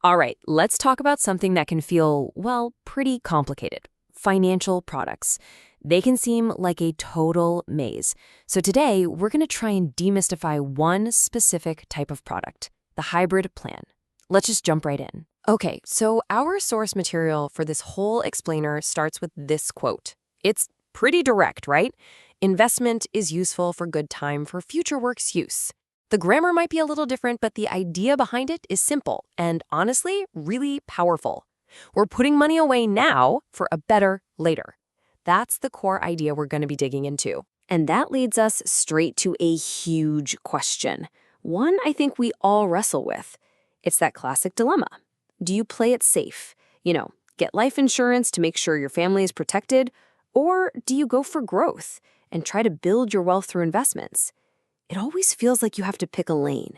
All right, let's talk about something that can feel, well, pretty complicated. Financial products. They can seem like a total maze. So today, we're going to try and demystify one specific type of product, the hybrid plan. Let's just jump right in. Okay, so our source material for this whole explainer starts with this quote. It's pretty direct, right? Investment is useful for good time for future work's use. The grammar might be a little different, but the idea behind it is simple and, honestly, really powerful. We're putting money away now for a better later. That's the core idea we're going to be digging into. And that leads us straight to a huge question. One I think we all wrestle with. It's that classic dilemma. Do you play it safe? Get life insurance to make sure your family is protected? Or do you go for growth and try to build your wealth through investments? It always feels like you have to pick a lane.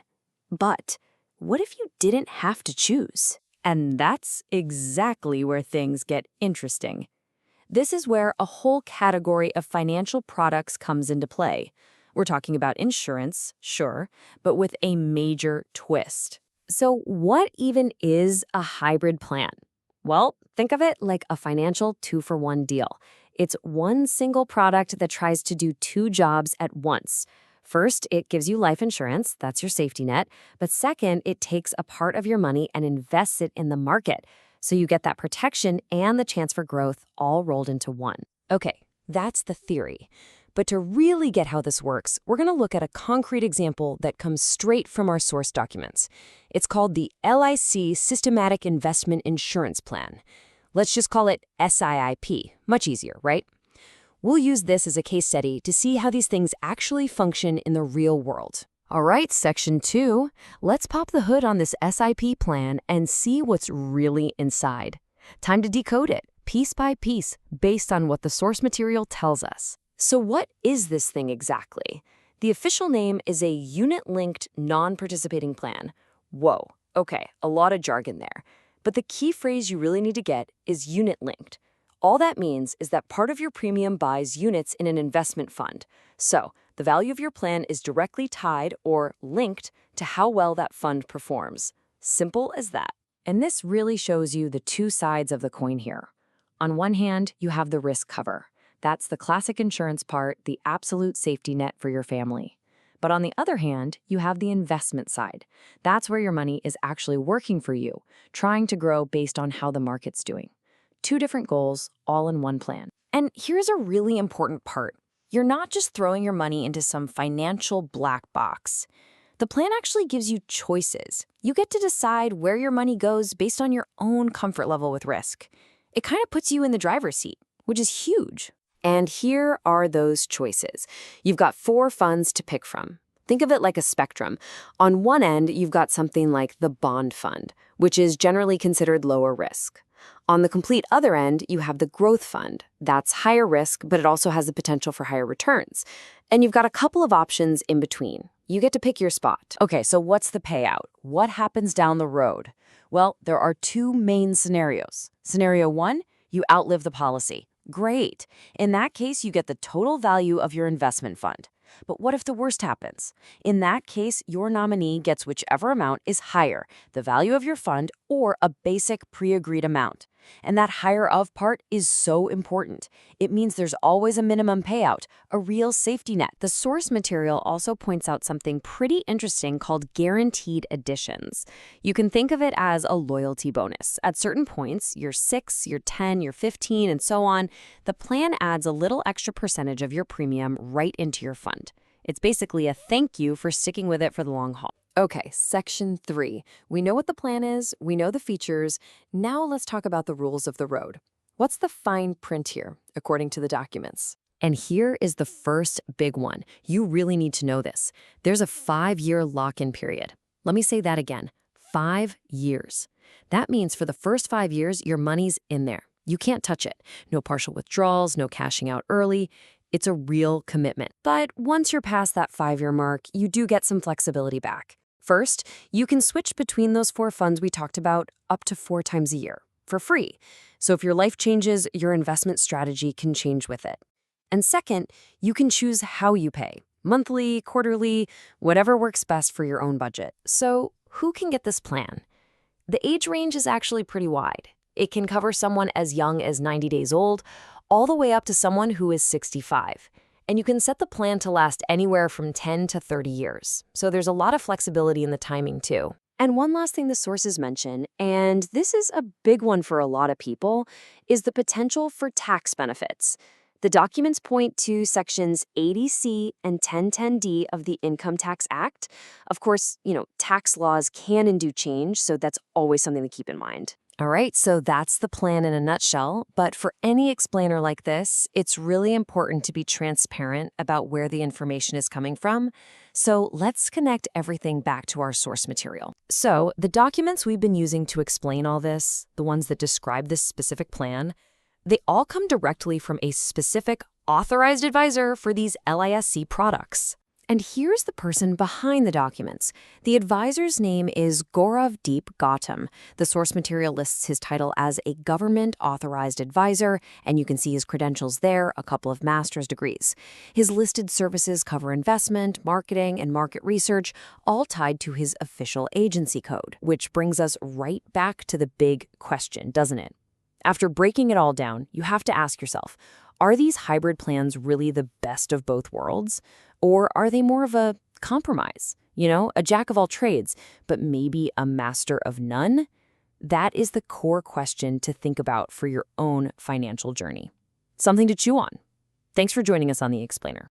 But what if you didn't have to choose? And that's exactly where things get interesting. This is where a whole category of financial products comes into play. We're talking about insurance, sure, but with a major twist. So what even is a hybrid plan? Well, think of it like a financial two-for-one deal. It's one single product that tries to do two jobs at once. First, it gives you life insurance, that's your safety net. But second, it takes a part of your money and invests it in the market. So you get that protection and the chance for growth all rolled into one. Okay, that's the theory. But to really get how this works, we're going to look at a concrete example that comes straight from our source documents. It's called the LIC Systematic Investment Insurance Plan. Let's just call it SIIP. Much easier, right? We'll use this as a case study to see how these things actually function in the real world. All right, Section 2. Let's pop the hood on this SIP plan and see what's really inside. Time to decode it, piece by piece, based on what the source material tells us. So what is this thing exactly? The official name is a unit-linked, non-participating plan. Whoa, okay, a lot of jargon there. But the key phrase you really need to get is unit-linked. All that means is that part of your premium buys units in an investment fund. So the value of your plan is directly tied or linked to how well that fund performs. Simple as that. And this really shows you the two sides of the coin here. On one hand, you have the risk cover. That's the classic insurance part, the absolute safety net for your family. But on the other hand, you have the investment side. That's where your money is actually working for you, trying to grow based on how the market's doing. Two different goals, all in one plan. And here's a really important part. You're not just throwing your money into some financial black box. The plan actually gives you choices. You get to decide where your money goes based on your own comfort level with risk. It kind of puts you in the driver's seat, which is huge. And here are those choices. You've got 4 funds to pick from. Think of it like a spectrum. On one end, you've got something like the bond fund, which is generally considered lower risk. On the complete other end, you have the growth fund. That's higher risk, but it also has the potential for higher returns. And you've got a couple of options in between. You get to pick your spot. Okay, so what's the payout? What happens down the road? Well, there are 2 main scenarios. Scenario 1, you outlive the policy. Great. In that case, you get the total value of your investment fund. But what if the worst happens? In that case, your nominee gets whichever amount is higher, the value of your fund or a basic pre-agreed amount. And that higher of part is so important. It means there's always a minimum payout, a real safety net. The source material also points out something pretty interesting called guaranteed additions. You can think of it as a loyalty bonus. At certain points, year 6, year 10, year 15, and so on, the plan adds a little extra percentage of your premium right into your fund. It's basically a thank you for sticking with it for the long haul. Okay, Section 3. We know what the plan is, we know the features. Now let's talk about the rules of the road. What's the fine print here, according to the documents? And here is the first big one. You really need to know this. There's a 5-year lock-in period. Let me say that again. 5 years. That means for the first 5 years, your money's in there. You can't touch it. No partial withdrawals, no cashing out early. It's a real commitment. But once you're past that 5-year mark, you do get some flexibility back. First, you can switch between those 4 funds we talked about up to 4 times a year for free. So if your life changes, your investment strategy can change with it. And second, you can choose how you pay, monthly, quarterly, whatever works best for your own budget. So who can get this plan? The age range is actually pretty wide. It can cover someone as young as 90 days old, all the way up to someone who is 65. And you can set the plan to last anywhere from 10 to 30 years. So there's a lot of flexibility in the timing, too. And one last thing the sources mention, and this is a big one for a lot of people, is the potential for tax benefits. The documents point to sections 80C and 1010D of the Income Tax Act. Of course, tax laws can and do change, so that's always something to keep in mind. All right, so that's the plan in a nutshell. But for any explainer like this, it's really important to be transparent about where the information is coming from. So let's connect everything back to our source material. So the documents we've been using to explain all this, the ones that describe this specific plan, they all come directly from a specific authorized advisor for these LISC products. And here's the person behind the documents. The advisor's name is Gauravdeep Gautam. The source material lists his title as a government-authorized advisor, and you can see his credentials there, a couple of master's degrees. His listed services cover investment, marketing, and market research, all tied to his official agency code, which brings us right back to the big question, doesn't it? After breaking it all down, you have to ask yourself, are these hybrid plans really the best of both worlds? Or are they more of a compromise? A jack of all trades, but maybe a master of none? That is the core question to think about for your own financial journey. Something to chew on. Thanks for joining us on The Explainer.